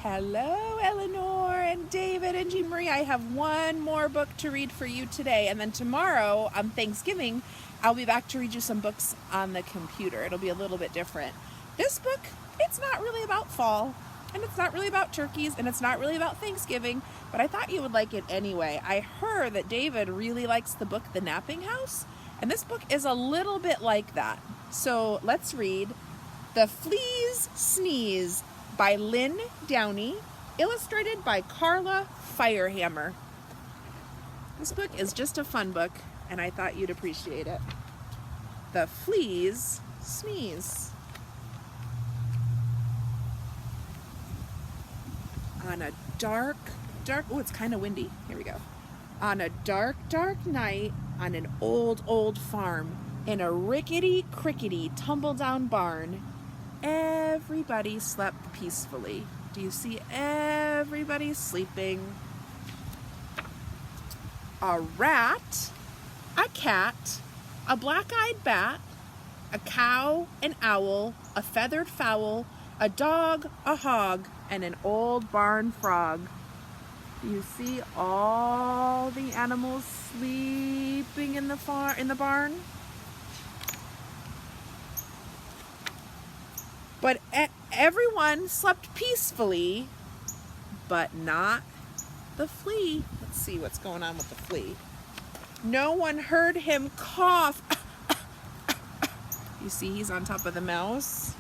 Hello, Eleanor and David and Jean Marie. I have one more book to read for you today, and then tomorrow on Thanksgiving, I'll be back to read you some books on the computer. It'll be a little bit different. This book, it's not really about fall, and it's not really about turkeys, and it's not really about Thanksgiving, but I thought you would like it anyway. I heard that David really likes the book The Napping House, and this book is a little bit like that. So let's read The Flea's Sneeze by Lynn Downey, illustrated by Carla Firehammer. This book is just a fun book, and I thought you'd appreciate it. The Flea's Sneeze. On a dark, oh, it's kind of windy. Here we go. On a dark night on an old farm in a rickety-crickety tumble-down barn, everybody slept peacefully. Do you see everybody sleeping? A rat, a cat, a black-eyed bat, a cow, an owl, a feathered fowl, a dog, a hog, and an old barn frog. Do you see all the animals sleeping in the barn? But everyone slept peacefully, but not the flea. Let's see what's going on with the flea. No one heard him cough. You see he's on top of the mouse.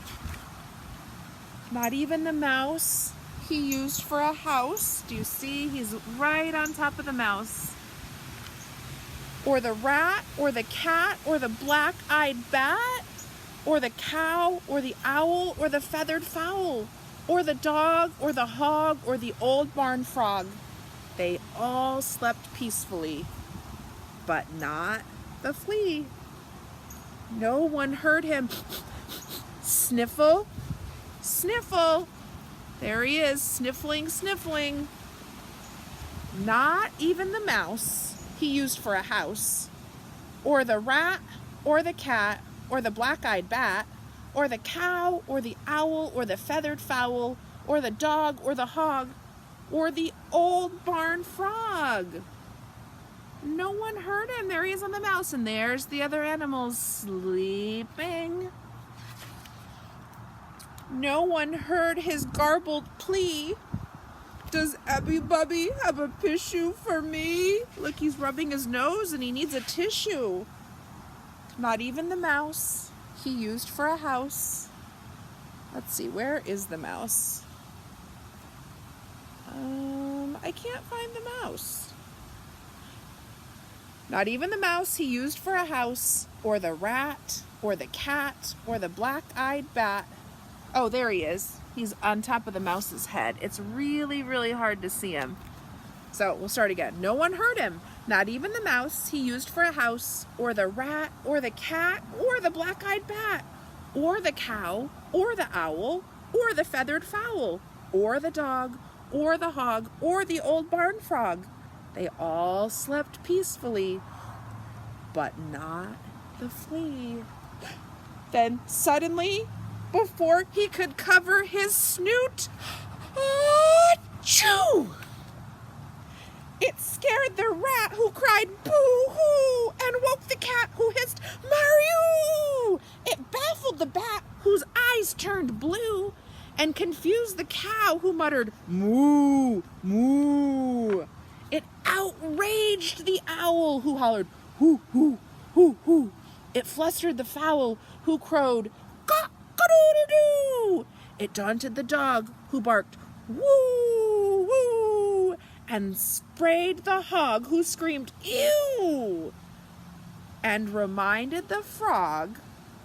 Not even the mouse he used for a house. Do you see? He's right on top of the mouse. Or the rat, or the cat, or the black-eyed bat, or the cow, or the owl, or the feathered fowl, or the dog, or the hog, or the old barn frog. They all slept peacefully, but not the flea. No one heard him sniffle, sniffle. There he is, sniffling. Not even the mouse he used for a house, or the rat, or the cat, or the black-eyed bat, or the cow, or the owl, or the feathered fowl, or the dog, or the hog, or the old barn frog. No one heard him. There he is on the mouse, and there's the other animals sleeping. No one heard his garbled plea. Does Abby Bubby have a tissue for me? Look, he's rubbing his nose and he needs a tissue. Not even the mouse he used for a house. Let's see, where is the mouse? I can't find the mouse. Not even the mouse he used for a house, or the rat, or the cat, or the black-eyed bat. Oh, there he is. He's on top of the mouse's head. It's really hard to see him. So we'll start again. No one heard him. Not even the mouse he used for a house, or the rat, or the cat, or the black-eyed bat, or the cow, or the owl, or the feathered fowl, or the dog, or the hog, or the old barn frog. They all slept peacefully, but not the flea. Then suddenly, before he could cover his snoot, achoo! It scared the rat, who cried boo-hoo, and woke the cat, who hissed Mario. It baffled the bat, whose eyes turned blue, and confused the cow, who muttered moo, moo. It outraged the owl, who hollered hoo, hoo, hoo, hoo. It flustered the fowl, who crowed cock-a-doodle-doo. It daunted the dog, who barked woo, woo, and sprayed the hog, who screamed ew, and reminded the frog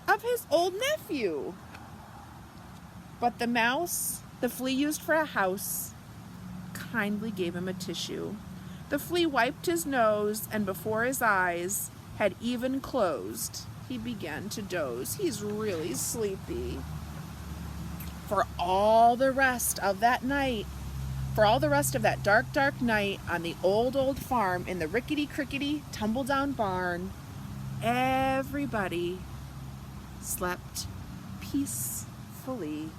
of his old nephew. But the mouse the flea used for a house kindly gave him a tissue. The flea wiped his nose, and before his eyes had even closed, he began to doze. He's really sleepy. For all the rest of that night, for all the rest of that dark night on the old farm in the rickety-crickety tumble-down barn, everybody slept peacefully.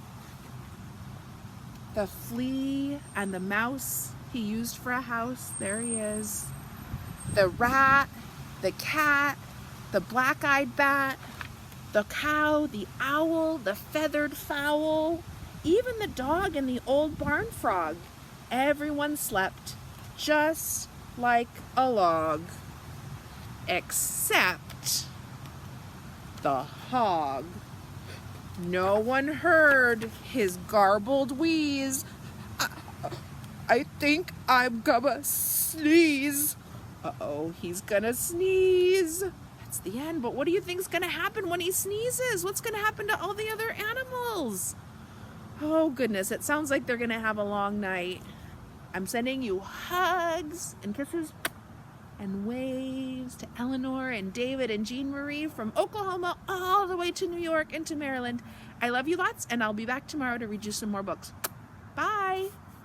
The flea and the mouse he used for a house. There he is. The rat, the cat, the black-eyed bat, the cow, the owl, the feathered fowl, even the dog and the old barn frog. Everyone slept just like a log, except the hog. No one heard his garbled wheeze. I think I'm gonna sneeze. Uh-oh, he's gonna sneeze. That's the end, but what do you think's gonna happen when he sneezes? What's gonna happen to all the other animals? Oh goodness, it sounds like they're gonna have a long night. I'm sending you hugs and kisses and waves to Eleanor and David and Jean Marie from Oklahoma all the way to New York and to Maryland. I love you lots, and I'll be back tomorrow to read you some more books.